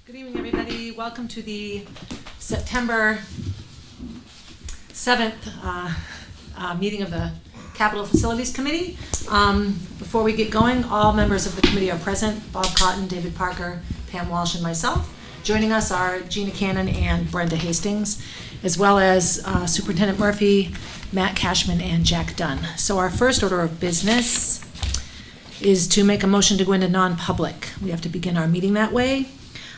Good evening, everybody. Welcome to the September 7th meeting of the Capital Facilities Committee. Before we get going, all members of the committee are present: Bob Cotton, David Parker, Pam Walsh, and myself. Joining us are Gina Cannon and Brenda Hastings, as well as Superintendent Murphy, Matt Cashman, and Jack Dunn. So our first order of business is to make a motion to go into non-public. We have to begin our meeting that way.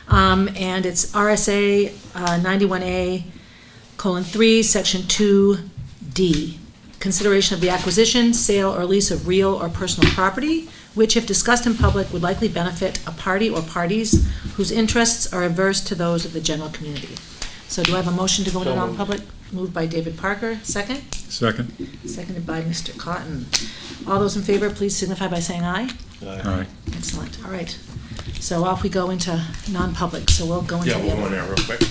And it's RSA 91A:3, Section 2D. Consideration of the acquisition, sale, or lease of real or personal property, which, if discussed in public, would likely benefit a party or parties whose interests are adverse to those of the general community. So do I have a motion to go into non-public? Moved by David Parker. Second? Second. Seconded by Mr. Cotton. All those in favor, please signify by saying aye. Aye. Excellent. All right. So off we go into non-public. So we'll go into Yeah, the we'll go in there real quick.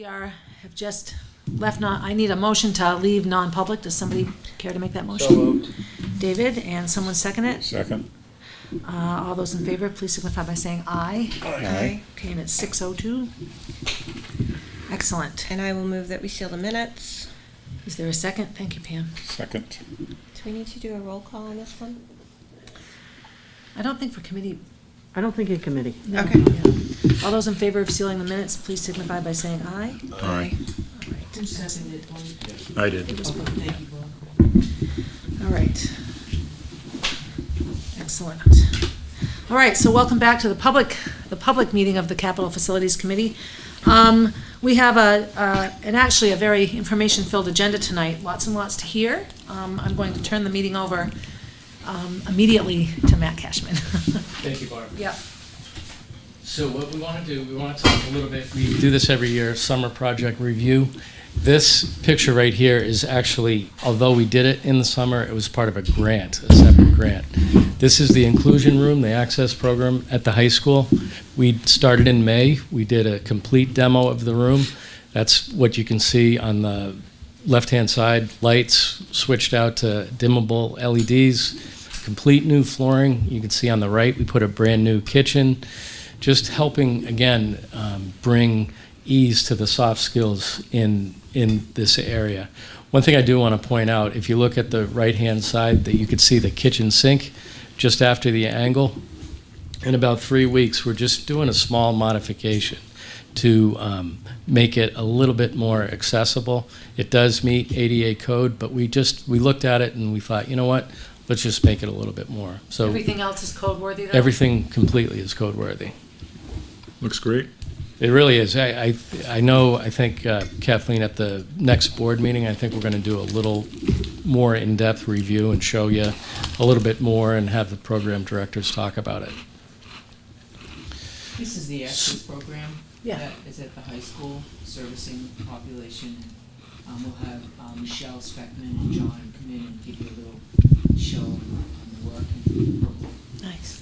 Have just left, I need a motion to leave non-public. Does somebody care to make that motion? So moved. David, and someone second it? Second. All those in favor, please signify by saying aye. Aye. Okay, and it's 6:02. Excellent. And I will move that we seal the minutes. Is there a second? Thank you, Pam. Second. Do we need to do a roll call on this one? I don't think for committee. I don't think in committee. No. Okay. Yeah. All those in favor of sealing the minutes, please signify by saying aye. Aye. All right. Who seconded it? I did. It was both. Thank you, Bob. All right. Excellent. All right, so welcome back to the public meeting of the Capital Facilities Committee. We have actually a very information-filled agenda tonight, lots and lots to hear. I'm going to turn the meeting over immediately to Matt Cashman. Thank you, Barb. Yep. So what we want to do, we want to talk a little bit, we do this every year, summer project review. This picture right here is actually, although we did it in the summer, it was part of a grant, a separate grant. This is the inclusion room, the access program at the high school. We started in May. We did a complete demo of the room. That's what you can see on the left-hand side. Lights switched out to dimmable LEDs, complete new flooring. You can see on the right, we put a brand new kitchen, just helping, again, bring ease to the soft skills in this area. One thing I do want to point out, if you look at the right-hand side, that you could see the kitchen sink just after the angle. In about 3 weeks, we're just doing a small modification to make it a little bit more accessible. It does meet ADA code, but we looked at it and we thought, you know what, let's just make it a little bit more. So Everything else is code-worthy, though? everything completely is code-worthy. Looks great. It really is. I know, I think Kathleen, at the next board meeting, I think we're going to do a little more in-depth review and show you a little bit more and have the program directors talk about it. This is the access program. Yeah. That is at the high school, servicing the population. We'll have Michelle Speckman and John come in and give you a little show on the work and the program. Nice.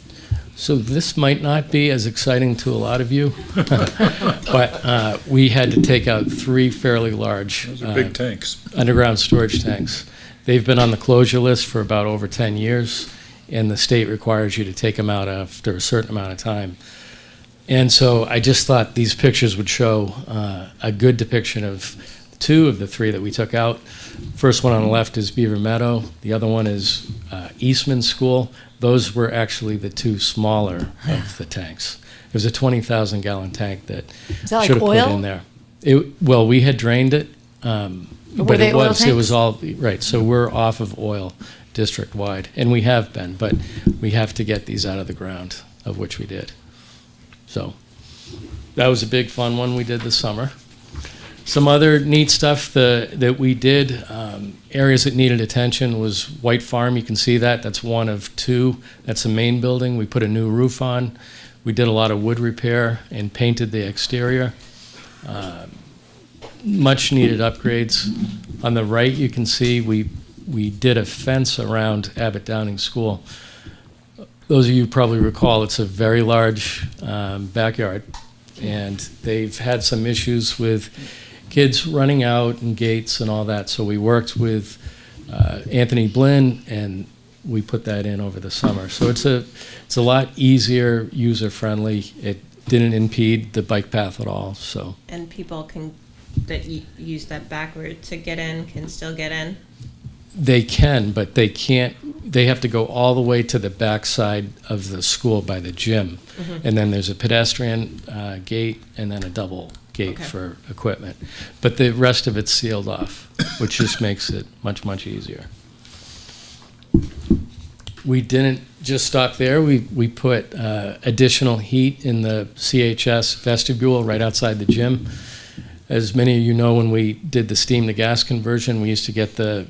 So this might not be as exciting to a lot of you, but we had to take out 3 fairly large Those are big tanks. underground storage tanks. They've been on the closure list for about over 10 years, and the state requires you to take them out after a certain amount of time. And so I just thought these pictures would show a good depiction of 2 of the 3 that we took out. First one on the left is Beaver Meadow. The other one is Eastman School. Those were actually the 2 smaller of the tanks. It was a 20,000-gallon tank that like should have put oil? in there. Well, we had drained it, but they it oil was tanks? all right. So we're off of oil district-wide, and we have been, but we have to get these out of the ground, of which we did. So that was a big fun one we did this summer. Some other neat stuff that we did, areas that needed attention, was White Farm. You can see that. That's one of 2. That's the main building. We put a new roof on. We did a lot of wood repair and painted the exterior. Much needed upgrades. On the right, you can see we did a fence around Abbott Downing School. Those of you probably recall it's a very large backyard, and they've had some issues with kids running out and gates and all that. So we worked with Anthony Blinn, and we put that in over the summer. So it's a lot easier, user-friendly. It didn't impede the bike path at all. So And people that use that back route to get in can still get in? they can, but they can't. They have to go all the way to the back side of the school by the gym. Mm-hmm. And then there's a pedestrian gate and then a double gate Okay. for equipment. But the rest of it's sealed off, which just makes it much, much easier. We didn't just stop there. We put additional heat in the CHS vestibule right outside the gym. As many of you know, when we did the steam to gas conversion, we used to get the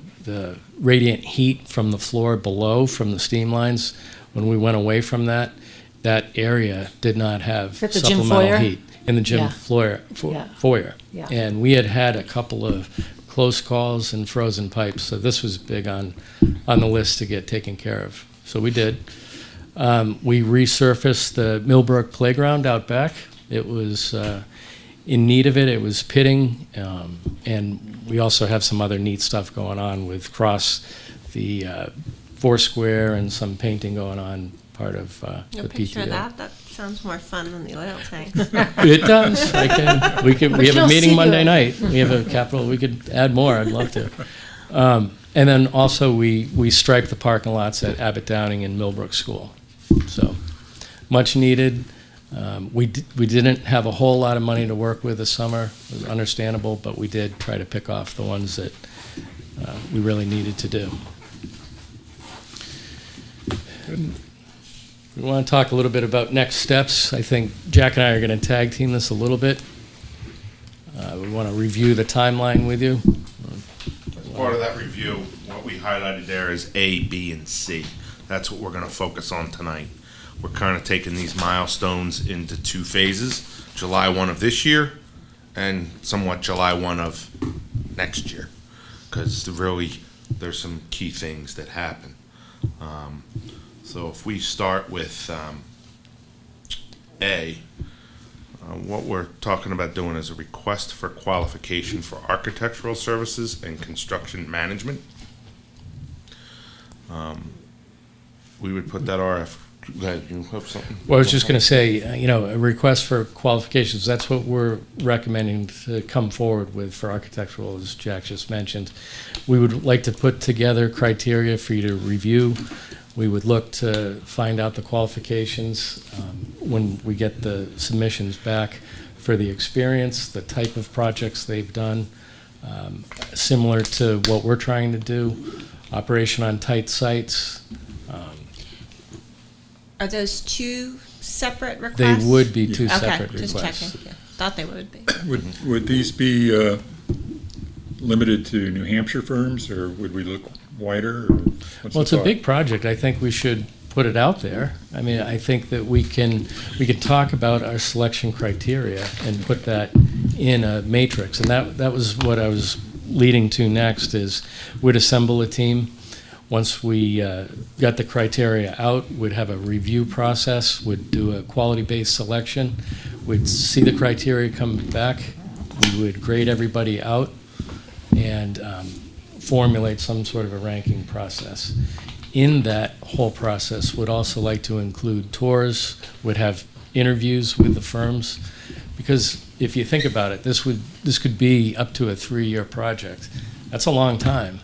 radiant heat from the floor below, from the steam lines. When we went away from that, that area did not have At the gym supplemental foyer? heat. In the gym Yeah. foyer. Yeah. And we had a couple of close calls and frozen pipes, so this was big on the list to get taken care of. So we did. We resurfaced the Millbrook playground out back. It was in need of it. It was pitting, and we also have some other neat stuff going on with cross the Foursquare and some painting going on, part of the A picture of PTO. that? That sounds more fun than the oil tank. It does. We have you'll a meeting see Monday it. night. We have a capital. We could add more. I'd love to. And then also we striped the parking lots at Abbott Downing and Millbrook School. So much needed. We didn't have a whole lot of money to work with this summer. It was understandable, but we did try to pick off the ones that we really needed to do. We want to talk a little bit about next steps. I think Jack and I are going to tag team this a little bit. We want to review the timeline with you. As part of that review, what we highlighted there is A, B, and C. That's what we're going to focus on tonight. We're kind of taking these milestones into 2 phases, July 1 of this year and somewhat July 1 of next year, because really there's some key things that happen. So if we start with A, what we're talking about doing is a request for qualification for architectural services and construction management. We would put that go ahead, you have something? Well, I was just going to say, a request for qualifications, that's what we're recommending to come forward with for architectural, as Jack just mentioned. We would like to put together criteria for you to review. We would look to find out the qualifications when we get the submissions back for the experience, the type of projects they've done, similar to what we're trying to do, operation on tight sites. Are those 2 separate They requests? would be 2 Okay, separate just requests. checking. Yeah, thought they would be. Would these be limited to New Hampshire firms, or would we look wider? Or what's Well, it's the a thought? big project. I think we should put it out there. I mean, I think that we can talk about our selection criteria and put that in a matrix. And that was what I was leading to next, is we'd assemble a team. Once we got the criteria out, we'd have a review process, would do a quality-based selection, we'd see the criteria come back, we would grade everybody out, and formulate some sort of a ranking process. In that whole process, would also like to include tours, would have interviews with the firms, because if you think about it, this could be up to a 3-year project. That's a long time.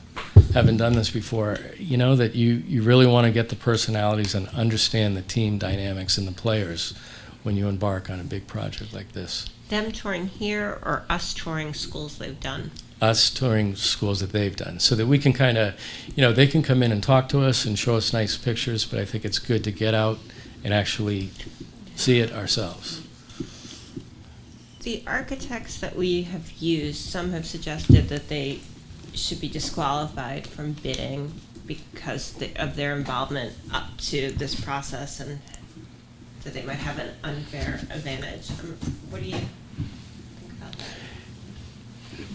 Having done this before, you know that you really want to get the personalities and understand the team dynamics and the players when you embark on a big project like this. Them touring here or us touring schools they've done? Us touring schools that they've done, so that we can kind of, they can come in and talk to us and show us nice pictures, but I think it's good to get out and actually see it ourselves. The architects that we have used, some have suggested that they should be disqualified from bidding because of their involvement up to this process, and that they might have an unfair advantage. What do you think about that?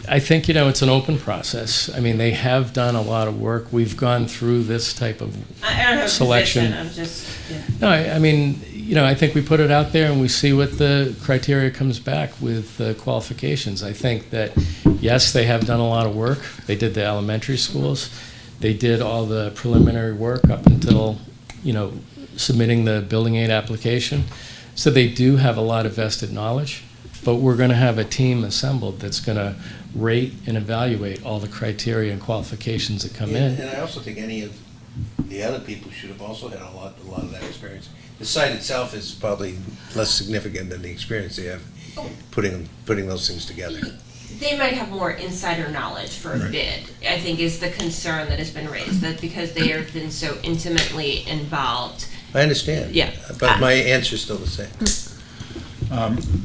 I think, it's an open process. I mean, they have done a lot of work. We've gone through this type of I don't have a selection. position, I'm just, yeah. No, I mean, I think we put it out there and we see what the criteria comes back with the qualifications. I think that, yes, they have done a lot of work. They did the elementary schools. They did all the preliminary work up until, submitting the building aid application. So they do have a lot of vested knowledge, but we're going to have a team assembled that's going to rate and evaluate all the criteria and qualifications that come in. And I also think any of the other people should have also had a lot of that experience. The site itself is probably less significant than the experience they have putting those things together. They might have more insider knowledge for a bid, I think, is the concern that has been raised, that because they have been so intimately involved. I understand. Yeah. But my answer's still the same.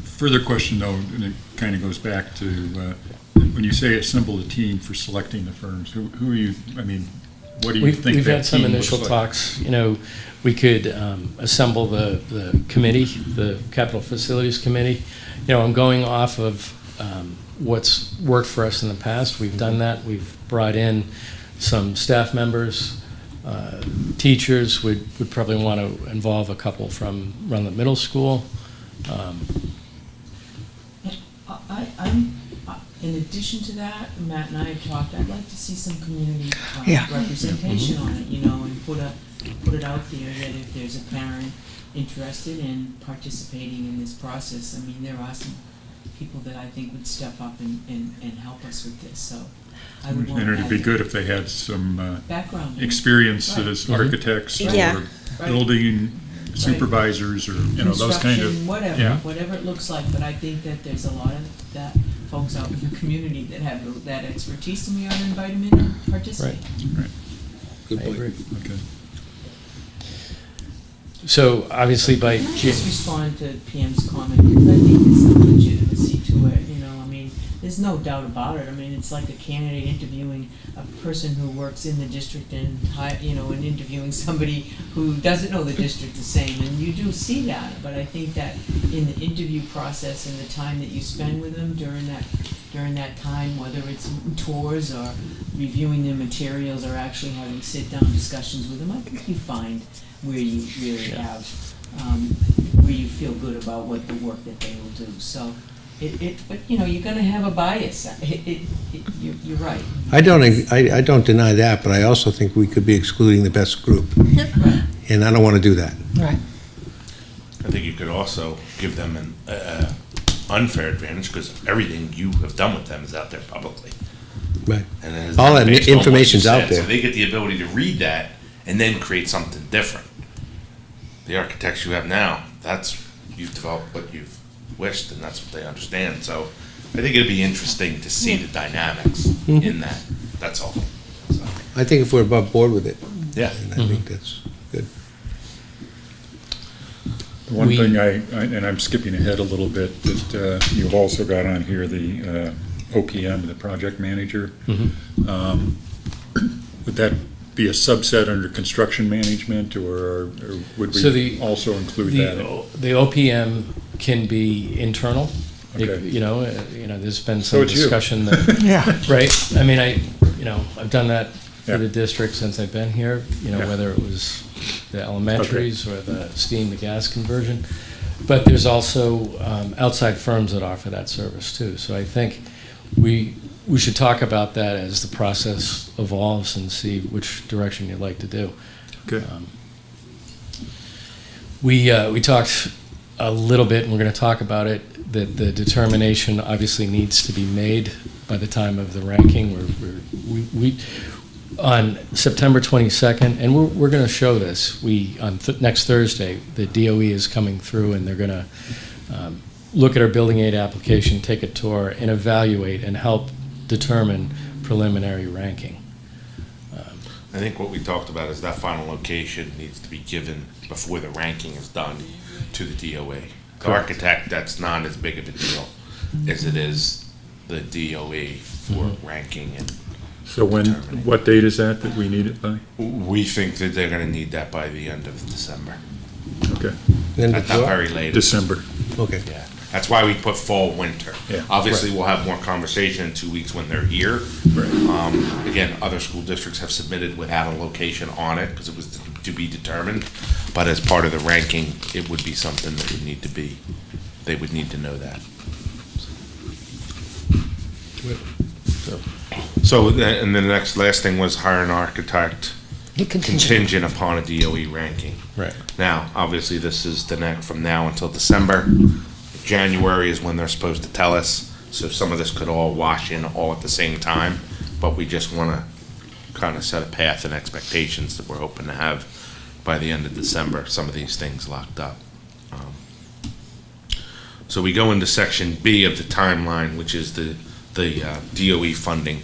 Further question, though, and it kind of goes back to when you say assemble a team for selecting the firms, who are you, what do you think We've that had some team initial looks like? talks. We could assemble the committee, the Capital Facilities Committee. I'm going off of what's worked for us in the past. We've done that. We've brought in some staff members, teachers. Would probably want to involve a couple from Runlet Middle School. In addition to that, Matt and I have talked, I'd like to see some community Yeah. representation on it, you know, and put it out there that if there's a parent interested in participating in this process, I mean, there are some people that I think would step up and help us with this, so I would want to And it'd have be good if they had some background. experience Right. as architects Yeah. or Right. building supervisors or, you know, those kind of. Construction, yeah. whatever it looks like, but I think that there's a lot of that folks out in the community that have that expertise, and we ought to invite them in and participate. Good I point. agree. Okay. So obviously by Can I just respond to PM's comment, because I think there's some legitimacy to it, you know, I mean, there's no doubt about it, I mean, it's like a candidate interviewing a person who works in the district and, you know, and interviewing somebody who doesn't know the district the same, and you do see that, but I think that in the interview process and the time that you spend with them during that time, whether it's tours or reviewing their materials or actually having sit-down discussions with them, I think you find where you really have, where you feel good about what the work that they will do. So, but you know, you're gonna have a bias. You're right. I don't deny that, but I also think we could be excluding the best group, Right. and I don't want to do that. Right. I think you could also give them an unfair advantage, because everything you have done with them is out there publicly. Right. And it is All that based on what you information's out said, there. So they get the ability to read that and then create something different. The architects you have now, you've developed what you've wished, and that's what they understand. So I think it'd be interesting to see the dynamics in that. That's all. So, I think if we're above board with it, yeah. and I think that's good. The one We- thing and I'm skipping ahead a little bit, that you've also got on here the OPM, the project manager. Would that be a subset under construction management, or would So we also include that? the OPM can be internal. Okay. You know, there's been So some it's you. discussion that, Yeah. right? I mean, I've done that for Yeah. the district since I've been here, Yeah. whether it was the elementaries or the steam to gas conversion. But there's also outside firms that offer that service too. So I think we should talk about that as the process evolves and see which direction you'd like to do. Okay. We talked a little bit, and we're going to talk about it, that the determination obviously needs to be made by the time of the ranking. We on September 22nd, and we're going to show this. Next Thursday, the DOE is coming through, and they're going to look at our building aid application, take a tour, and evaluate and help determine preliminary ranking. I think what we talked about is that final location needs to be given before the ranking is done to the DOA. The Correct. architect, that's not as big of a deal as it is the DOE for ranking, and So what date is that we need it by? we think that they're gonna need that by the end of December. Okay, Then At the very latest. December. Okay. Yeah, that's why we put fall, winter. Yeah. Obviously, we'll have more conversation in 2 weeks when they're here. Again, other school districts have submitted without a location on it, because it was to be determined. But as part of the ranking, it would be something that would need to be, they would need to know that. So, and then the last thing was hire an architect contingent upon a DOE ranking. Right. Now, obviously, this is the next, from now until December. January is when they're supposed to tell us, so some of this could all wash in all at the same time, but we just want to kind of set a path and expectations that we're hoping to have by the end of December, some of these things locked up. So we go into section B of the timeline, which is the DOE funding,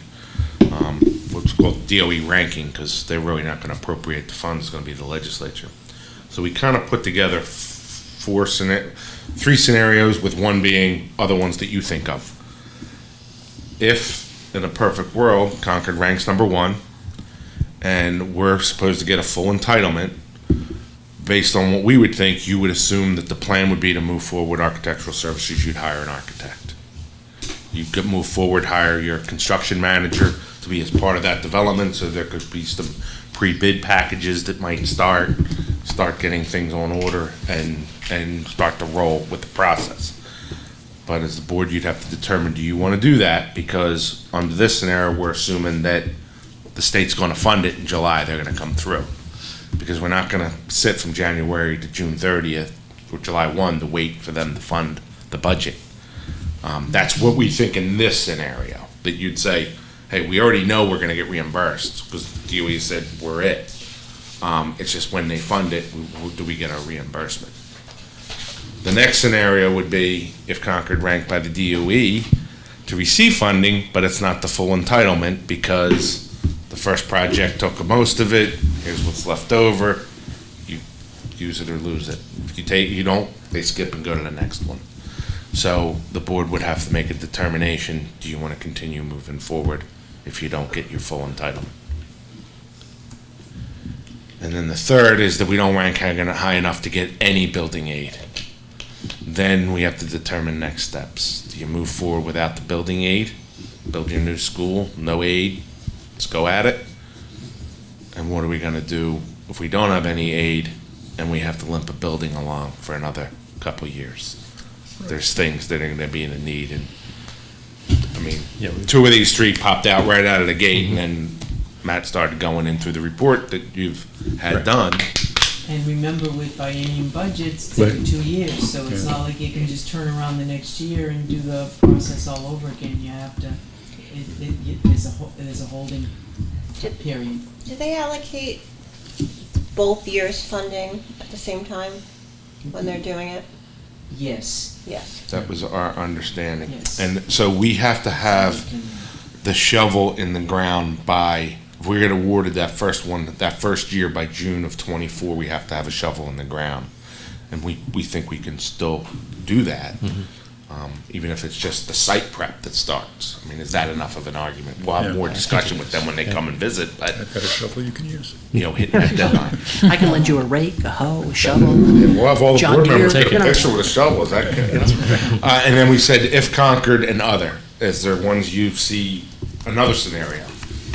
what's called DOE ranking, because they're really not going to appropriate the funds, it's going to be the legislature. So we kind of put together three scenarios, with one being other ones that you think of. If, in a perfect world, Concord ranks number 1, and we're supposed to get a full entitlement, based on what we would think, you would assume that the plan would be to move forward with architectural services, you'd hire an architect. You could move forward, hire your construction manager to be as part of that development, so there could be some pre-bid packages that might start getting things on order and start to roll with the process. But as the board, you'd have to determine, do you want to do that? Because under this scenario, we're assuming that the state's going to fund it in July, they're going to come through. Because we're not going to sit from January to June 30th or July 1 to wait for them to fund the budget. That's what we think in this scenario, that you'd say, hey, we already know we're going to get reimbursed because DOE said we're it. It's just when they fund it, do we get our reimbursement? The next scenario would be if Concord ranked by the DOE to receive funding, but it's not the full entitlement because the first project took most of it. Here's what's left over. You use it or lose it. If you don't, they skip and go to the next one. So the board would have to make a determination, do you want to continue moving forward if you don't get your full entitlement? And then the third is that we don't rank high enough to get any building aid. Then we have to determine next steps. Do you move forward without the building aid? Build your new school, no aid, let's go at it. And what are we gonna do if we don't have any aid and we have to limp a building along for another couple of years? There's things that are gonna be in a need, and I mean, two of these three popped out right out of the gate, and then Matt started going in through the report that you've had done. And remember, with biennium budgets, they take 2 years, so it's not like you can just turn around the next year and do the process all over again. You have to, there's a holding period. Do they allocate both years' funding at the same time when they're doing it? Yes. Yes. That was our understanding. Yes. And so we have to have the shovel in the ground by, if we're gonna award that first one, that first year by June of '24, we have to have a shovel in the ground. And we think we can still do that, even if it's just the site prep that starts. I mean, is that enough of an argument? We'll have more discussion with them when they come and visit, but, I've got a shovel you can use. hitting that deadline. I can lend you a rake, a hoe, a shovel. We'll have all the John board members Deere, take a picture with a shovel, is that, and then we said, if Concord and other, is there ones you see, another scenario?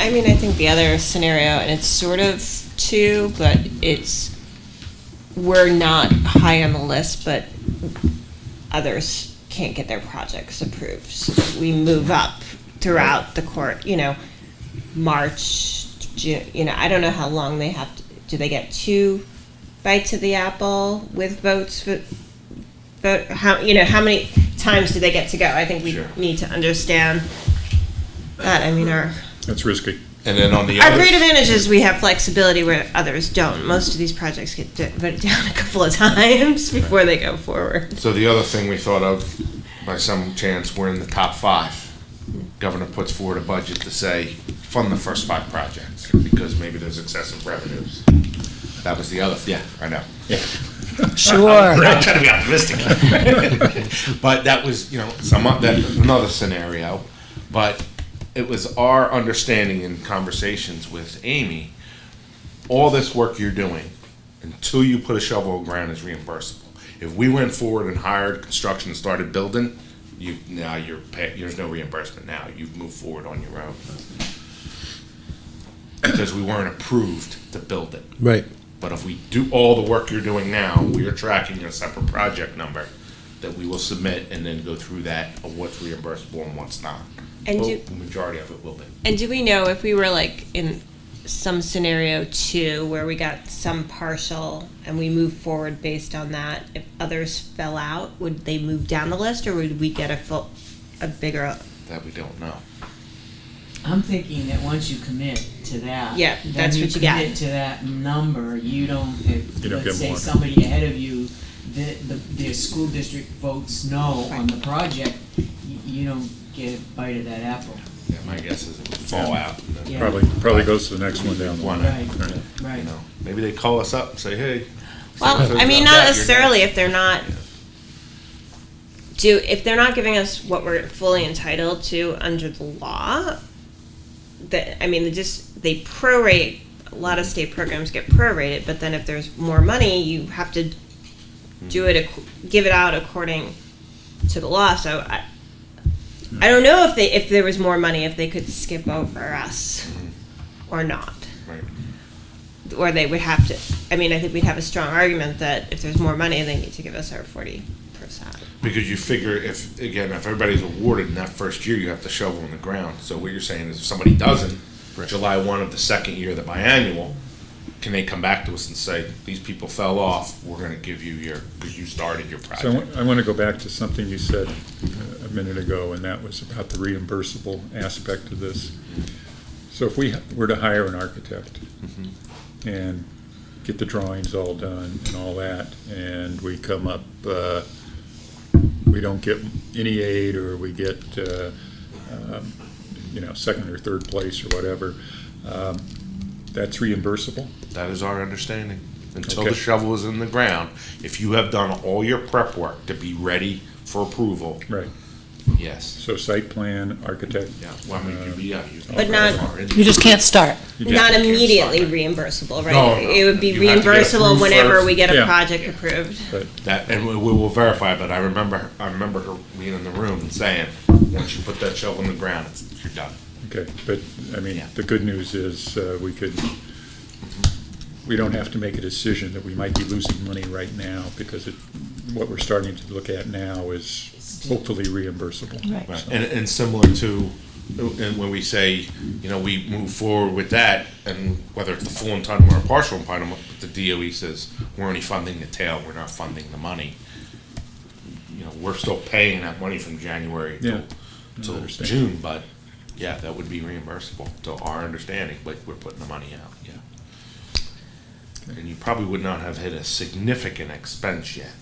I mean, I think the other scenario, and it's sort of two, but we're not high on the list, but others can't get their projects approved. So we move up throughout the court, March, June, I don't know how long they have to, do they get 2 bites of the apple with votes? How many times do they get to go? I think we Sure. need to understand that. I mean, That's risky. And then on the our other. great advantage is we have flexibility where others don't. Most of these projects get voted down a couple of times before they go forward. So the other thing we thought of, by some chance, we're in the top 5. Governor puts forward a budget to say, fund the first 5 projects, because maybe there's excessive revenues. That was the other, I know. Sure. I'm trying to be optimistic. But that was, another scenario. But it was our understanding in conversations with Amy, all this work you're doing, until you put a shovel in the ground, is reimbursable. If we went forward and hired construction and started building, there's no reimbursement now. You've moved forward on your own. Because we weren't approved to build it. Right. But if we do all the work you're doing now, we are tracking a separate project number that we will submit and then go through that of what's reimbursable and what's not. And Well, the majority of it will be. And do we know if we were like in some scenario 2 where we got some partial and we move forward based on that, if others fell out, would they move down the list, or would we get a bigger? That we don't know. I'm thinking that once you commit to that, Yeah, then that's what you got. commit to that number, you don't, if, You don't let's get say more. somebody ahead of you, the school district votes no on the project, you don't get a bite of that apple. Yeah, my guess is it would fall out. And then, Yeah. Probably goes to the next one down the line. Right, you right. know, maybe they call us up and say, hey. Well, so-and-so's I mean, got not that, you're necessarily next. if they're not. If they're not giving us what we're fully entitled to under the law, they prorate. A lot of state programs get prorated, but then if there's more money, you have to do it, give it out according to the law. So I don't know if there was more money, if they could skip over us or not. Right. Or they would have to, I think we'd have a strong argument that if there's more money, they need to give us our 40% Because you figure if everybody's awarded in that first year, you have to shovel in the ground. So what you're saying is if somebody doesn't, July 1 of the second year, the biannual, can they come back to us and say, these people fell off, we're gonna give you because you started your So project? I want to go back to something you said a minute ago, and that was about the reimbursable aspect of this. So if we were to hire an architect and get the drawings all done and all that, and we come up, we don't get any aid, or we get, second or third place or whatever, that's reimbursable? That is our understanding. Until Okay. the shovel is in the ground, if you have done all your prep work to be ready for approval, Right. yes. So site plan, architect. Yeah, well, I mean, you But not- You just can't start. Not immediately reimbursable, right? No, no. It would be You have to get reimbursable approved whenever first. we get a Yeah. project approved. That, and we will verify, but I remember her being in the room and saying, once you put that shovel in the ground, you're done. Okay, but, I mean, Yeah. the good news is, we don't have to make a decision that we might be losing money right now, because what we're starting to look at now is hopefully reimbursable. Right. Right, and similar to, and when we say, we move forward with that, and whether it's the full entitlement or partial entitlement, the DOE says, we're only funding the tail, we're not funding the money. We're still paying that money from January Yeah, till I understand. June, but, yeah, that would be reimbursable, to our understanding, but we're putting the money out, yeah. And you probably would not have hit a significant expense yet,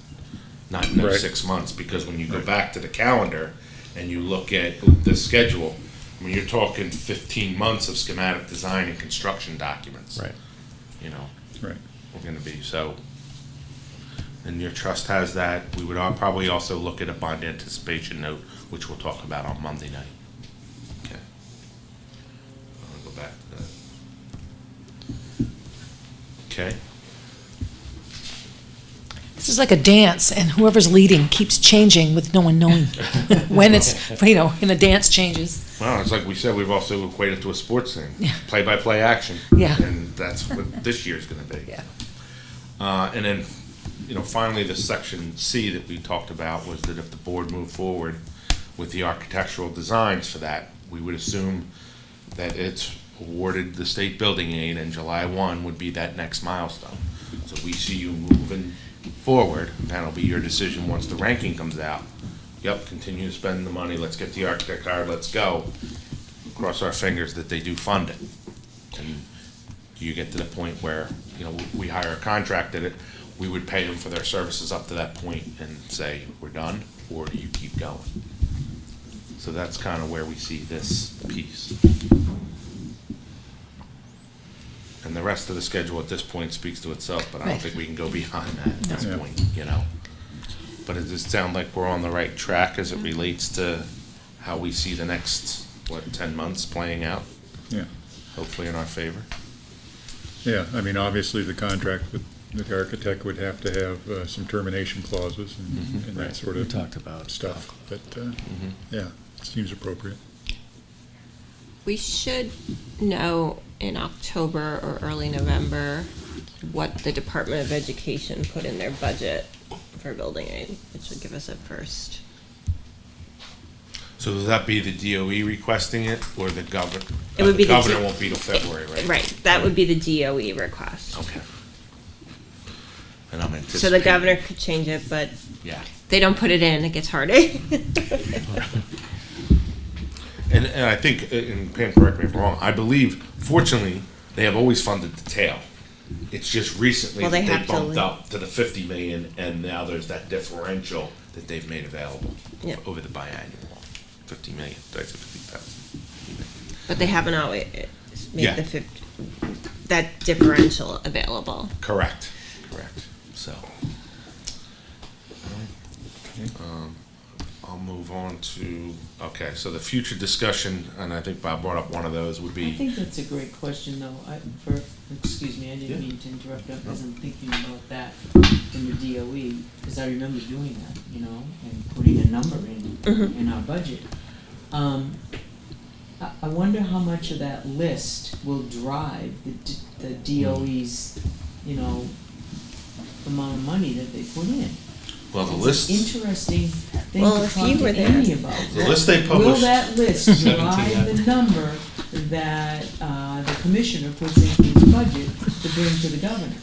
not in those Right. 6 months, because when you go Right. back to the calendar and you look at the schedule, I mean, you're talking 15 months of schematic design and construction documents. Right. Right. We're gonna be, so, and your trust has that. We would probably also look at a bond anticipation note, which we'll talk about on Monday night. Okay. I'll go back to that. Okay. This is like a dance, and whoever's leading keeps changing with no one knowing when it's, and the dance changes. Well, it's like we said, we've also equated to a sports thing. Yeah. Play-by-play action. Yeah. And that's what this year's gonna be. Yeah. And then, finally, the section C that we talked about was that if the board moved forward with the architectural designs for that, we would assume that it's awarded the state building aid, and July 1 would be that next milestone. So we see you moving forward, that'll be your decision once the ranking comes out. Yep, continue to spend the money, let's get the architect hired, let's go. Cross our fingers that they do fund it. And you get to the point where, we hire a contractor, we would pay them for their services up to that point and say, we're done, or do you keep going? So that's kind of where we see this piece. And the rest of the schedule at this point speaks to itself, but I don't Right. think we can go beyond that at this No. point, But does it sound like we're on the right track as it relates to how we see the next, 10 months playing out? Yeah. Hopefully in our favor. Yeah, I mean, obviously, the contract with the architect would have to have some termination clauses and that sort We of talked about stuff, but, yeah, it seems appropriate. We should know in October or early November what the Department of Education put in their budget for building aid. It should give us a first. So does that be the DOE requesting it, or the governor? It would be the the governor D- won't be till February, right? Right, that would be the DOE request. Okay. And I'm anticipating. So the governor could change it, but Yeah. they don't put it in, it gets harder. And I think, and Pam, correct me if I'm wrong, I believe, fortunately, they have always funded the tail. It's just recently Well, that they they have to bumped li- up to the 50 million, and now there's that differential that they've made available Yeah. over the biannual. 50 million, did I say 50,000? But they haven't always Yeah. made that differential available. Correct, so. I'll move on to, okay, so the future discussion, and I think Bob brought up one of those, would I be, think that's a great question, though. Excuse me, I didn't mean to interrupt, because I'm thinking about that in the DOE, because I remember doing that, and putting a number in our budget. I wonder how much of that list will drive the DOE's, amount of money that they put in. Well, the It's list, an interesting thing Well, to if talk you to were there. Amy about. the list they Will published, that list drive the number that the commissioner puts into his budget to bring to the governor?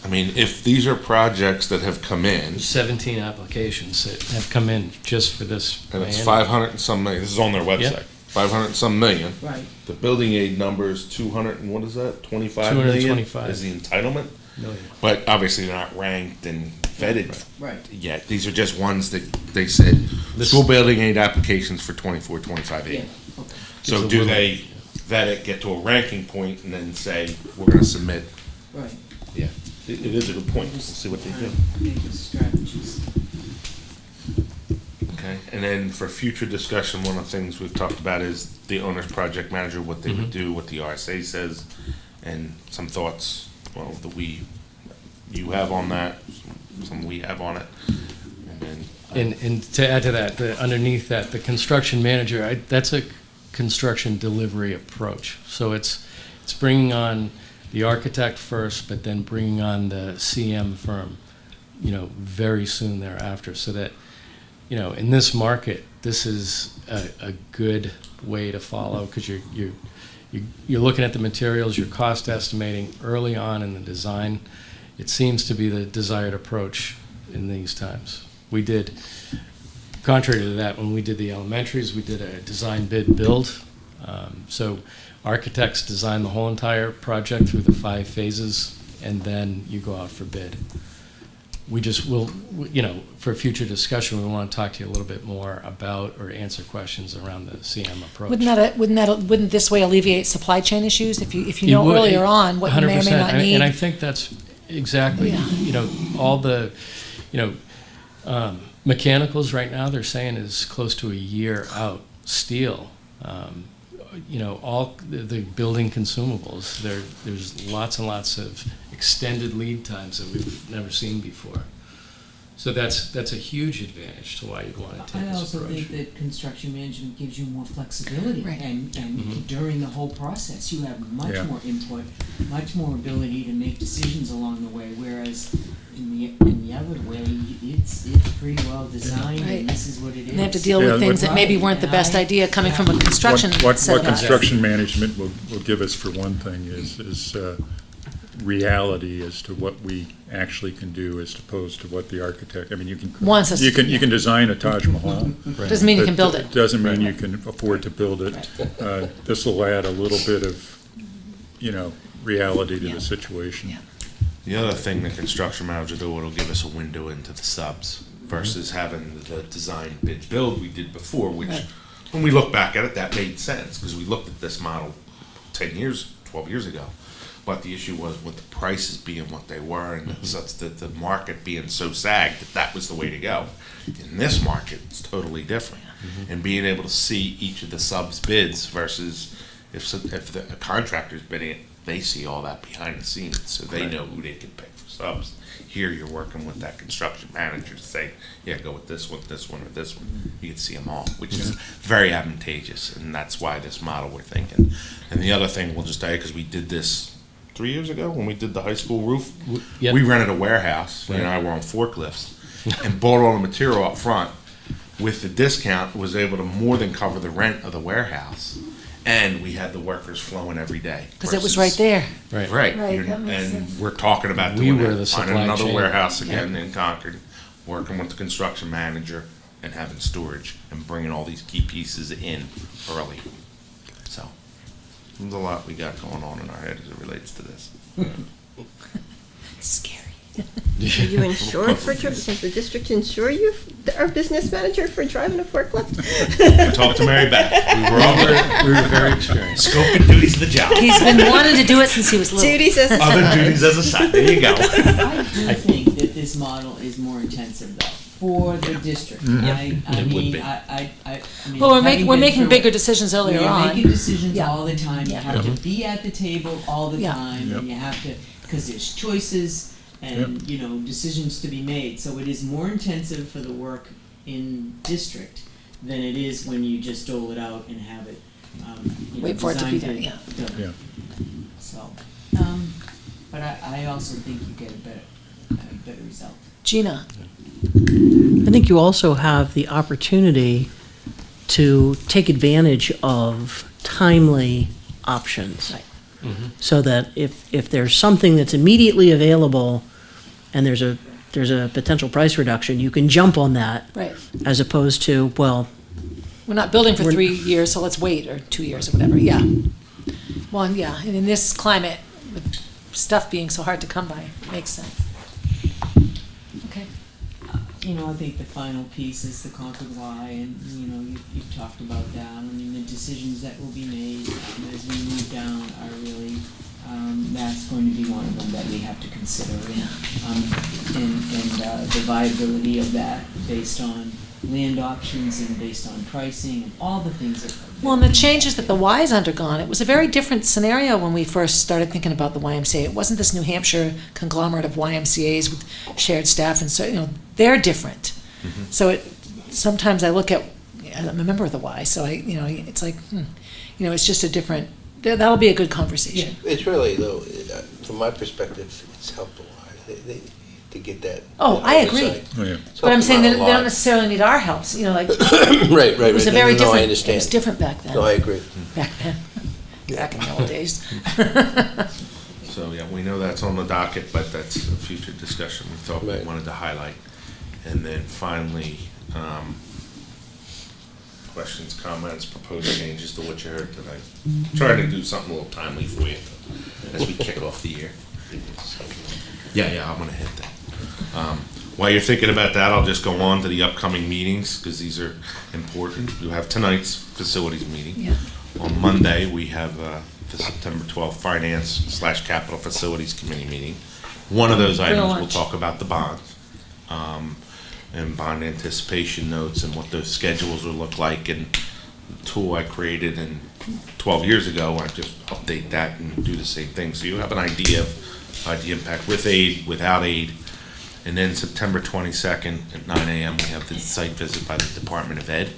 I mean, if these are projects that have come in, 17 applications that have come in just for this. and it's biennium. 500 and some million, this is on their website, 500 and some million. Right. The building aid number is 200 and what is that, 25 million? 225. Is the entitlement? Million. But obviously they're not ranked and vetted Right. yet. These are just ones that they said, This- school building aid applications for 24, 25 Yeah, aid. okay, So It's a do little- they vet it, get to a ranking point, and then say, we're gonna submit? right. Yeah, it is a good point. We'll see what they do. Make the strategies. Okay, and then for future discussion, one of the things we've talked about is the owner's project manager, what they would do, what the RSA says, and some thoughts, well, that you have on that, some we have on it, and then. And to add to that, underneath that, the construction manager, that's a construction delivery approach. So it's bringing on the architect first, but then bringing on the CM firm, very soon thereafter, so that, in this market, this is a good way to follow, because you're looking at the materials, you're cost estimating early on in the design. It seems to be the desired approach in these times. We did, contrary to that, when we did the elementaries, we did a design bid build. So architects design the whole entire project through the 5 phases, and then you go out for bid. We just will, for future discussion, we want to talk to you a little bit more about or answer questions around the CM approach. Wouldn't this way alleviate supply chain issues if you It know would, earlier on what you may or may 100%. not need? And I think that's exactly, Yeah. all the, mechanicals right now, they're saying is close to a year out. Steel, all the building consumables, there's lots and lots of extended lead times that we've never seen before. So that's a huge advantage to why you'd want to take I this also approach. think that construction management gives you more flexibility, Right. and Mhm. during the whole process, you have much Yeah. more input, much more ability to make decisions along the way, whereas in the other way, it's pretty well designed, Right. and this is what it is. And they have to deal Yeah, with things that maybe weren't the best idea coming from a construction What setup. construction management will give us, for one thing, is reality as to what we actually can do as opposed to what the architect, you can. Wants us to- You can design a Taj Mahal. Doesn't mean you can build it. But doesn't mean you can afford to build it. This will add a little bit of, reality to Yeah. the situation. Yeah. The other thing the construction manager do, it'll give us a window into the subs versus having the design bid build we did before, which, Right. when we look back at it, that made sense, because we looked at this model 10 years, 12 years ago. But the issue was with the prices being what they were, and such that the market being so sagged, that was the way to go. In this market, it's totally different. And being able to see each of the subs bids versus if the contractor's bidding it, they see all that behind the scenes, so they know who they can pick for subs. Here, you're working with that construction manager to say, yeah, go with this one, or this one. You can see them all, which is very advantageous, and that's why this model we're thinking. And the other thing, we'll just tell you, because we did this 3 years ago when we did the high school roof. Yep. We rented a warehouse, you and I were on forklifts, and bought all the material up front. With the discount, was able to more than cover the rent of the warehouse, and we had the workers flowing every day. Because it was right there. Right. Right, Right, You're- that makes and sense. we're talking about We doing were that, the finding supply another chain. warehouse again in Concord, working with the construction manager and having storage and bringing all these key pieces in early. So, there's a lot we got going on in our head as it relates to this. Scary. Are you insured for, does the district insure you, our business manager, for driving a forklift? Talk to Mary Beth. We were all We were very experienced. scope and duties of the job. He's been wanting to do it since he was little. Duties as a Other side. duties as a side. There you go. I do think that this model is more intensive, though, for the district. I It would mean, be. I mean. Well, we're having been making through bigger it, decisions earlier You're on. making decisions Yeah. all the time, you Yeah. have to be at the table all the Yeah. time, and you have to, because there's choices and, decisions to be made. So it is more intensive for the work in district than it is when you just dole it out and have it, Wait for it to be designed done, yeah. done. Yeah. So, but I also think you get a better result. Gina? I think you also have the opportunity to take advantage of timely options. Right. So that if there's something that's immediately available and there's a potential price reduction, you can jump on that Right. as opposed to, well, We're not building for We're- 3 years, so let's wait, or 2 years, or whatever, yeah. Well, and yeah, and in this climate, with stuff being so hard to come by, it makes sense. Okay. You know, I think the final piece is the Concord why, and, you know, you've talked about that. I mean, the decisions that will be made as we move down are really, that's going to be one of them that we have to consider. And the viability of that based on land options and based on pricing and all the things that. Well, and the changes that the Y's undergone, it was a very different scenario when we first started thinking about the YMCA. It wasn't this New Hampshire conglomerate of YMCA's with shared staff, and so, you know, they're different. So sometimes I look at, I'm a member of the Y, so it's like, it's just a different, that'll be a good conversation. It's really, though, from my perspective, it's helped a lot. To get that. Oh, that I agree. oversight. Oh, yeah. It's But I'm helped saying them they out a don't lot. necessarily need our help, like, Right, it was a very No, I different, it understand. was different back then. No, I agree. Back then, back in the old days. So, yeah, we know that's on the docket, but that's a future discussion we thought we Right. wanted to highlight. And then finally, questions, comments, proposed changes to what you heard tonight. Trying to do something a little timely for you as we kick off the year. Yeah, I'm gonna hit that. While you're thinking about that, I'll just go on to the upcoming meetings, because these are important. You have tonight's facilities meeting. Yeah. On Monday, we have the September 12th Finance/Capital Facilities Committee meeting. One of those Bring a items will lunch. talk about the bonds, and bond anticipation notes and what those schedules will look like, and the tool I created 12 years ago, I just update that and do the same thing. So you have an idea of the impact with aid, without aid. And then September 22nd at 9 a.m., we have the site visit by the Department of Ed.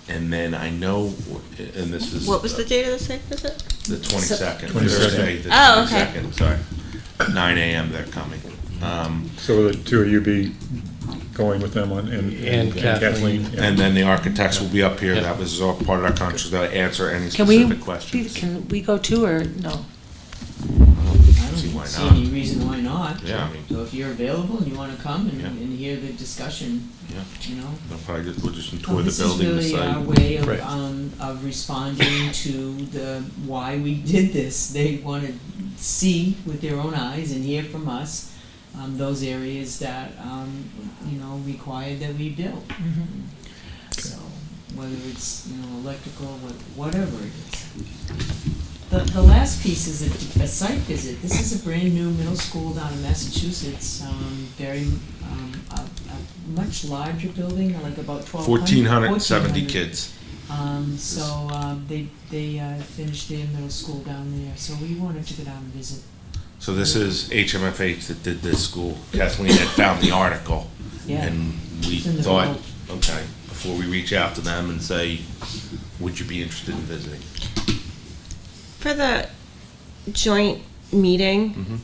And then I know, and this is. What was the date of the site visit? The 22nd, 22nd. Thursday, the Oh, okay. 22nd, sorry. At 9 a.m. they're coming. So will the two of you be going with them And Kathleen. yeah. And then the architects will be up here. Yep. That was all part of our contract, to answer any Can we, specific questions. can we go too, or no? I See why don't see not. any reason why not. Yeah, I mean- So if you're available and you wanna come Yeah. and hear the discussion, Yeah. you know. We'll just tour the building, the This is really our site. way Right. of responding to the, why we did this. They wanna see with their own eyes and hear from us, those areas that, required that we build. So, whether it's, electrical, whatever it is. The last piece is a site visit. This is a brand-new middle school down in Massachusetts, very, a much larger building, like about 1,470 kids. They finished their middle school down there, so we wanted to go down and visit. So this is HMFH that did this school. Kathleen had found the article. Yeah. And we It's in the thought, vote. okay, before we reach out to them and say, would you be interested in visiting? For the joint meeting,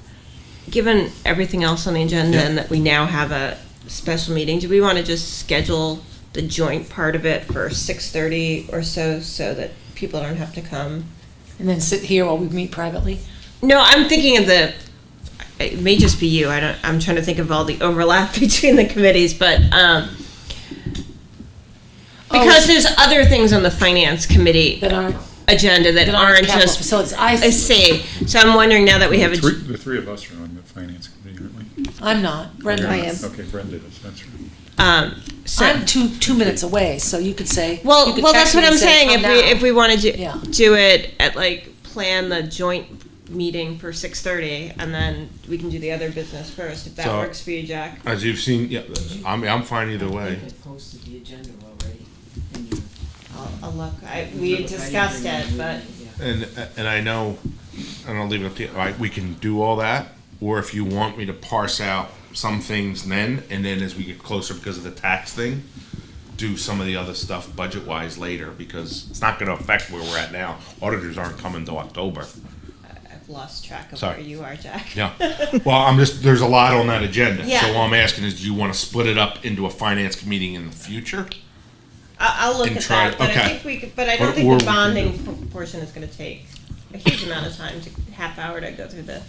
given everything else on the agenda Yeah. and that we now have a special meeting, do we want to just schedule the joint part of it for 6:30 or so that people don't have to come? And then sit here while we meet privately? No, I'm thinking of it may just be you. I'm trying to think of all the overlap between the committees, but because there's other things on the finance committee That aren't, agenda that aren't capital just facilities. I see. So I'm wondering now that we have a The three of us are on the finance committee, aren't we? I'm not, Brenda You're I is. am. not? Okay, Brenda is, that's right. so I'm two minutes away, so you could say. well, you could that's text me what and I'm say, saying. "Come If we now." want to Yeah. do it at plan the joint meeting for 6:30, and then we can do the other business first if that So- works for you, Jack. As you've seen, yeah, I'm fine either I way. think I posted the agenda already. in your- I'll look. We had I didn't discussed bring it, with but me, yeah. And I know, and I'll leave it up to you, right, we can do all that, or if you want me to parse out some things then, and then as we get closer because of the tax thing, do some of the other stuff budget-wise later, because it's not gonna affect where we're at now. Auditors aren't coming till October. I've lost track of Sorry. where you are, Jack. Yeah. Well, there's a lot on that agenda. Yeah. So all I'm asking is, do you want to split it up into a finance meeting in the future? I'll look And at try- that, but okay. I think we could, but I don't Or think we the can bonding portion is gonna take a huge amount of time, half hour to go through the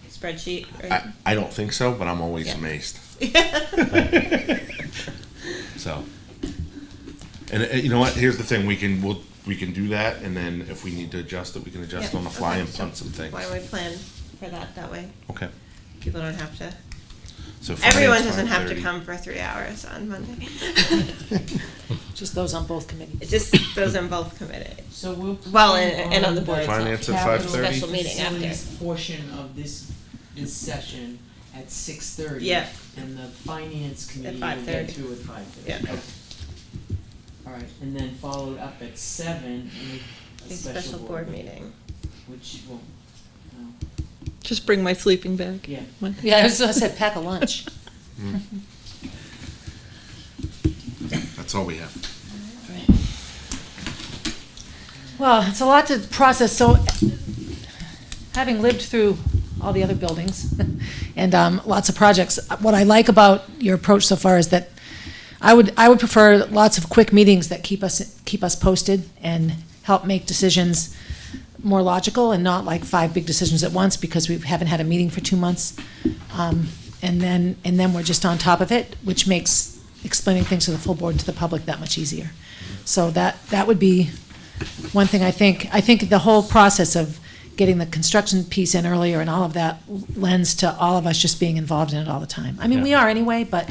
spreadsheet, right? I don't think so, but I'm always Yeah. amazed. So, and you know what? Here's the thing: we can do that, and then if we need to adjust it, we can adjust Yeah, on the fly okay, and so punt some things. Why don't we plan for that way? Okay. People don't have to, So everyone finance, doesn't have to 5:30. come for 3 hours on Monday. Just those on both committees. It just goes on both committees. So we'll. Well, and on the board. Finance at capital 5:30? Special meeting after. facilities Portion of this session at 6:30. Yeah. And the finance committee will 5:30. get through at 5:30. Yeah. Okay. All right, and then followed up at 7 A special board meeting. Which will, Just bring my sleeping bag. yeah. Yeah, I said pack a lunch. That's all we have. Well, it's a lot to process, so having lived through all the other buildings and lots of projects, what I like about your approach so far is that I would prefer lots of quick meetings that keep us posted and help make decisions more logical and not like 5 big decisions at once because we haven't had a meeting for 2 months. And then we're just on top of it, which makes explaining things to the full board and to the public that much easier. So that would be one thing I think. I think the whole process of getting the construction piece in earlier and all of that lends to all of us just being involved in it all the time. I mean, we are anyway, but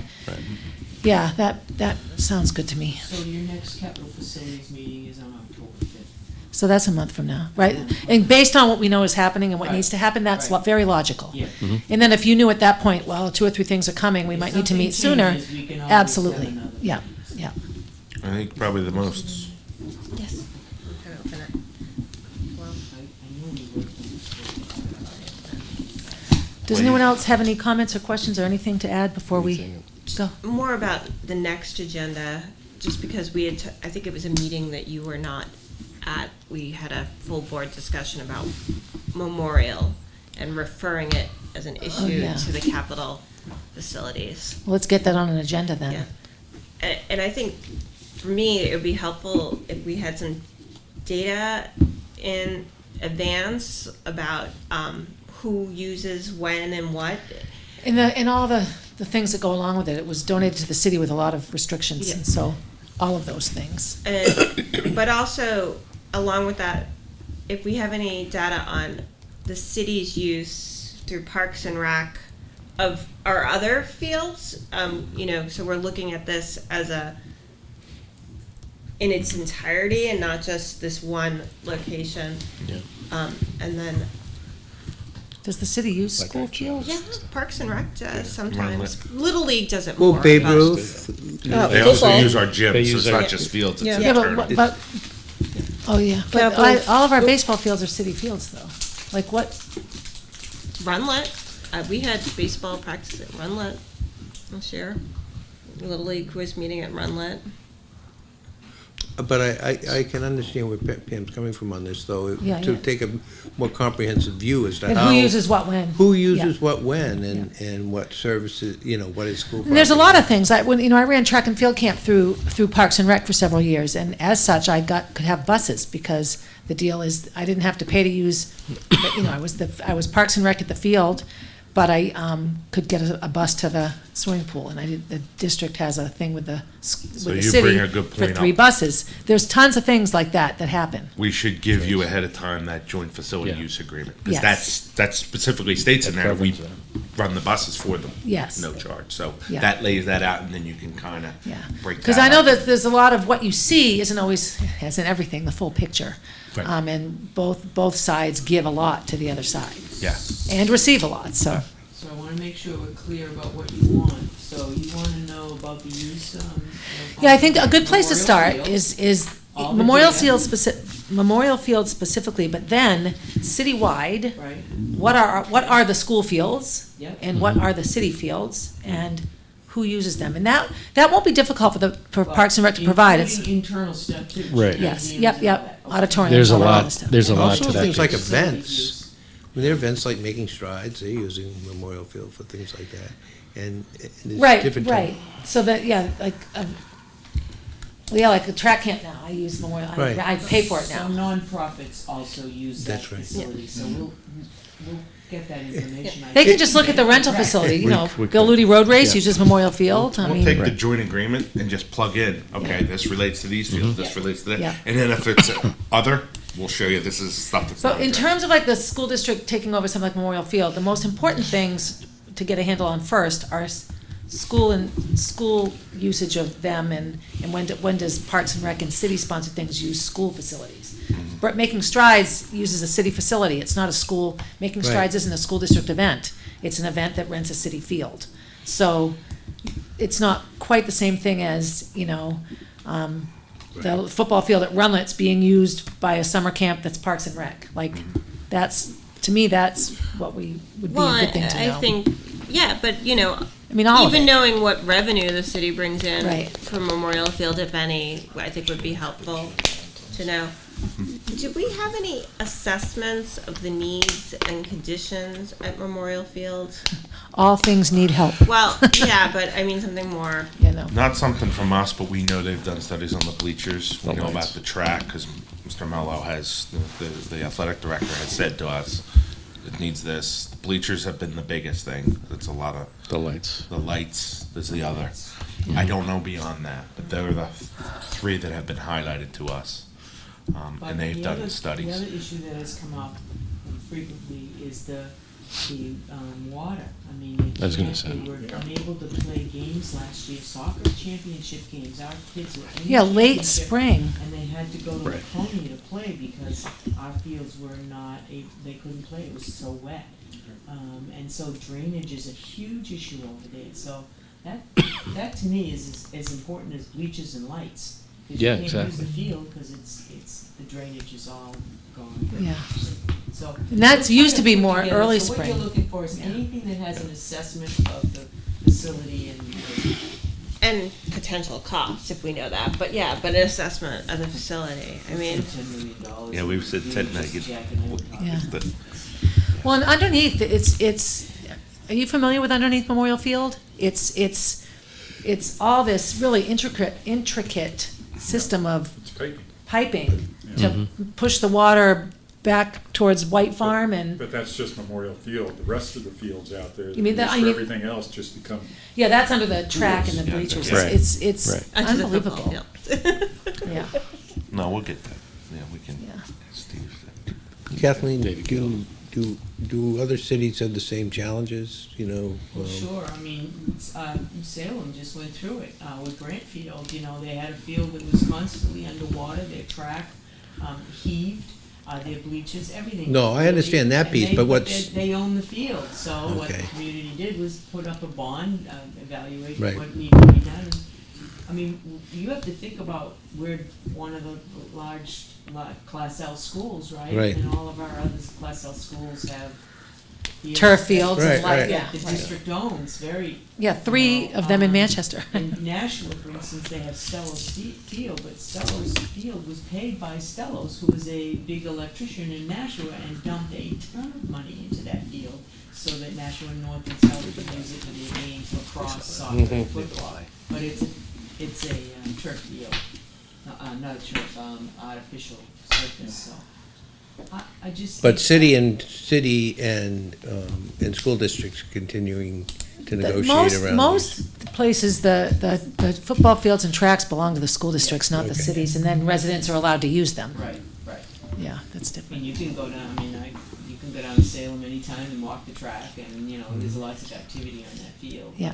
yeah, that sounds good to me. So your next capital facilities meeting is on October 5th. So that's a month from now, right? And based on what we know is happening and what Right. needs to happen, that's Right. very logical. Yeah. And then if you knew at that point, well, 2 or 3 things are coming, we If might need to something meet sooner. changes, we can always Absolutely, have another yeah, meeting. yeah. I think probably the most. Yes. I'm gonna open it. Well, I knew we were Does anyone else have any comments or questions or anything to add before we go? more about the next agenda, just because we had, I think it was a meeting that you were not at. We had a full board discussion about memorial and referring it as an issue yeah. to the capital facilities. Let's get that on an agenda then. Yeah. And I think for me, it would be helpful if we had some data in advance about who uses when and what. And all the things that go along with it, it was donated to the city with a lot of restrictions, Yeah. and so, all of those things. But also, along with that, if we have any data on the city's use through Parks and Rec of our other fields, so we're looking at this as in its entirety and not just this one location. Yeah. And then, Does the city use school fields? yeah, Parks and Rec does Run sometimes. Little League does it more. Well, Babe but- Ruth, They also football. use our gym, They so use it's our- not just fields, it's Yeah. Yeah, internal. but, oh, yeah, but Capital- all of our baseball fields are city fields, though. Like what, Runlet. We had baseball practice at Runlet this year. Little League quiz meeting at Runlet. but I can understand where Pam's coming from on this, though, Yeah, to yeah. take a more comprehensive view as to and how. who uses what when? Who Yeah. uses what when, and what services, what is school. And there's a property. lot of things. I ran track and field camp through Parks and Rec for several years, and as such, could have buses because the deal is I didn't have to pay to use. I was Parks and Rec at the field, but I could get a bus to the swimming pool, and the district has a thing with the you city bring a good for point 3 up. buses. There's tons of things like that happen. We should give you ahead of time that joint facility Yeah. use agreement, because Yes. that specifically states in That there, we governs run the buses for them. Yes. No charge, so Yeah. that lays that out, and then you can kind of Yeah, break that because I know up. that there's a lot of what you see isn't always, as in everything, the full picture. Right. And both sides give a lot to the other side Yeah, and receive a lot. So So I want to make sure we're clear about what you want. So you want to know about the use. yeah, I think a good place to Memorial start Field. is All the Memorial data. Field specifically, but then citywide. Right. What are the school fields? Yep. And what are the city fields? And who uses them? And that won't be difficult for Parks and Rec to provide. It's Including internal stuff too. Right. yes, Gymnasiums yep, and all yep. that. Okay. Auditoriums. There's a all that lot, kind of stuff. there's a lot Also to that. things like piece. events. mean, there are events like Making Strides, they're using Memorial Field for things like that. And there's Right, different right. So that, yeah, like, like a track camp now, I use Memorial, Right. I pay for it So now. nonprofits also use that That's right. facility, so we'll get that information. I They can think. just look at the rental Right. facility, you We- know, we Bill could. Ludi Road Race Yeah. uses Memorial Field, I We'll mean. take the Right. joint agreement and just plug in, okay, this relates to these fields, this relates to that. Yeah. And then if it's other, we'll show you this is stuff that's So not in there. terms of like the school district taking over something like Memorial Field, the most important things to get a handle on first are school usage of them and when does Parks and Rec and city-sponsored things use school facilities. But Making Strides uses a city facility, it's not a school, Making Right. Strides isn't a school district event, it's an event that rents a city field. So it's not quite the same thing as, you know, the football field at Runlet's being used by a summer camp that's Parks and Rec. Like, that's, to me, that's what would be Well, a good thing to know. I think, yeah, but you know, I mean, all of even it. knowing what revenue the city brings in Right. from Memorial Field, if any, I think would be helpful to know. Do we have any assessments of the needs and conditions at Memorial Field? All things need help. Well, yeah, but I mean something more. You know. Not something from us, but we know they've done studies on the bleachers. We The know lights. about the track, because Mr. Mello has, the athletic director has said to us, it needs this. Bleachers have been the biggest thing. It's a lot of, The lights. the lights is the other. I don't know beyond that, but they're the three that have been highlighted to us. But And they've the done other- studies. The other issue that has come up frequently is the water. I mean, I was gonna say. they were unable to play games last year, soccer championship games, our kids were in the Yeah, late championship, spring. and they had to go to Right. a pony to play because our fields were not, they couldn't play, it was so wet. And so drainage is a huge issue over there, so that to me is as important as bleachers and lights. 'Cause Yeah, you can't use exactly. the field, cause it's, the drainage is all gone. Yeah. So. And that's we're used to trying be put more together- early So what spring. you're looking for is Yeah. anything that has an assessment of the facility And potential costs, if we know that, but yeah, but an assessment of the facility, I mean. $10 million. Yeah, we've said 10 Just million. Jack and I were talking. Yeah. But Well, and underneath, are you familiar with underneath Memorial Field? It's all this really intricate system of It's piping. piping to push the water back towards White Farm and, But that's just Memorial Field. The rest of the fields out there, You mean that- for I mean- everything else just become, yeah, that's under the track and the Yeah, bleachers. right. It's Right. Onto the football unbelievable. field. Yeah, no, we'll get that. Yeah, we can. yeah. Steve said. Kathleen, David Gill. do other cities have the same challenges, you know? Well, sure, I mean, Salem just went through it, with Grant Field, you know, they had a field that was constantly underwater, their track, heaved, their bleachers, everything. No, I understand that And piece, they- but what's- They own the field, so what the Okay. community did was put up a bond, evaluate Right. what needed to be done. I mean, you have to think about, we're one of the large Class L schools, right? Right. And all of our other Class L schools have. Turf fields Right, and like, right. yeah. The district owns very. Yeah, 3 of them in Manchester. In Nashua, for instance, they have Stellos Field, but Stellos Field was paid by Stellos, who was a big electrician in Nashua, and dumped a ton of money into that field, so that Nashua North and South could use it for their games, lacrosse, soccer, and football. But it's a turf field, not a turf, artificial surface, so. I just. But think- city and school districts continuing to The negotiate around Most places, the football fields and tracks belong to the school districts, not the Okay. cities, and then residents are allowed to use them. Right, right. Yeah, that's I different. mean, you can go down, you can go down to Salem anytime and walk the track, and, you know, there's lots of activity on that field. Yeah,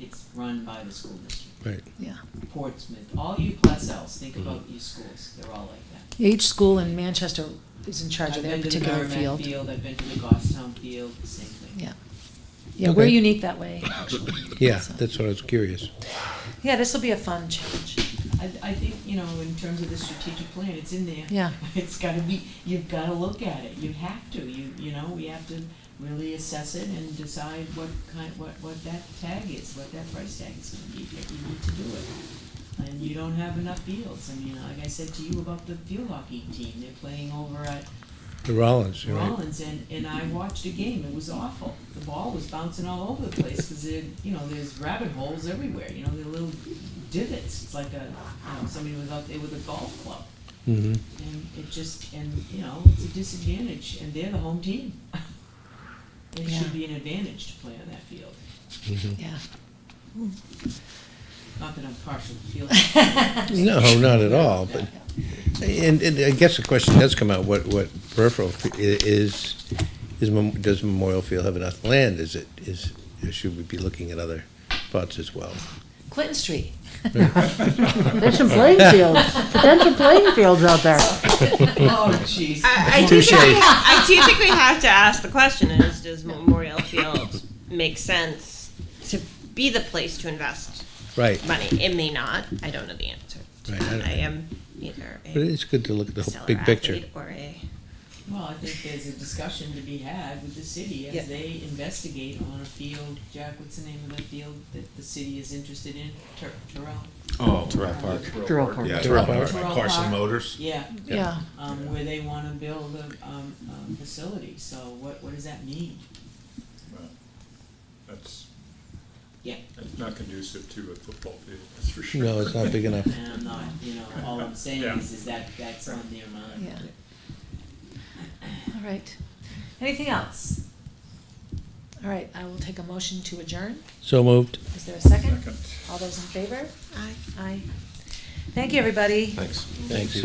It's run by the school district. Right. yeah. Portsmouth, all you Class Ls, think about your schools, they're all like that. Each school in Manchester is in charge of I've their been to the particular Merrimack field. I've been to the Goffstown field, same thing. Yeah. Yeah, we're Okay. unique that way, actually. Yeah, So- that's what I was curious. Yeah, this will be a fun challenge. I think, you know, in terms of the strategic plan, it's in there. Yeah. It's gotta be, you've gotta look at it, you have to, you know, we have to really assess it and decide what that tag is, what that price tag is gonna be, if you need to do it. And you don't have enough fields, I mean, like I said to you about the field hockey team, they're playing over at The Rollins, you're right. Rollins, and I watched a game. It was awful. The ball was bouncing all over the place because there's rabbit holes everywhere. You know, they're little divots. It's like somebody was out there with a golf club, Mm-hmm. and it's a disadvantage. And they're the home team. It Yeah. should be an advantage to play on that field. Yeah. Not that I'm partial to field. No, not at all, but, and I guess the question does come out, what peripheral does Memorial Field have enough land? Should we be looking at other spots as well? Clinton Street. There's some playing fields, potential playing fields out there. Oh, jeez. I do think we have to ask the question is, does Memorial Field make sense to be the place to invest Right, money? It may not. I don't know the answer to Right, that. I I am neither but a it's good to look at the whole stellar big picture. athlete or a... Well, I think there's a discussion to be had with the city as Yeah. they investigate on a field. Jack, what's the name of the field that the city is interested in? Terrell? Oh, Terrell Park. Terrell Park. Yeah, Terrell Terrell Park. Park. Carson Park. Motors. Yeah, Yeah. where they wanna build a facility. So what does that mean? Well, that's Yeah. not conducive to a football field, that's for sure. No, it's not big enough. And I'm not, all I'm saying Yeah. is that that's on their mind. Yeah. All right. Anything else? All right, I will take a motion to adjourn. So moved. Is there a second? Second. All those in favor? Aye. Aye. Thank you, everybody. Thanks. Thanks.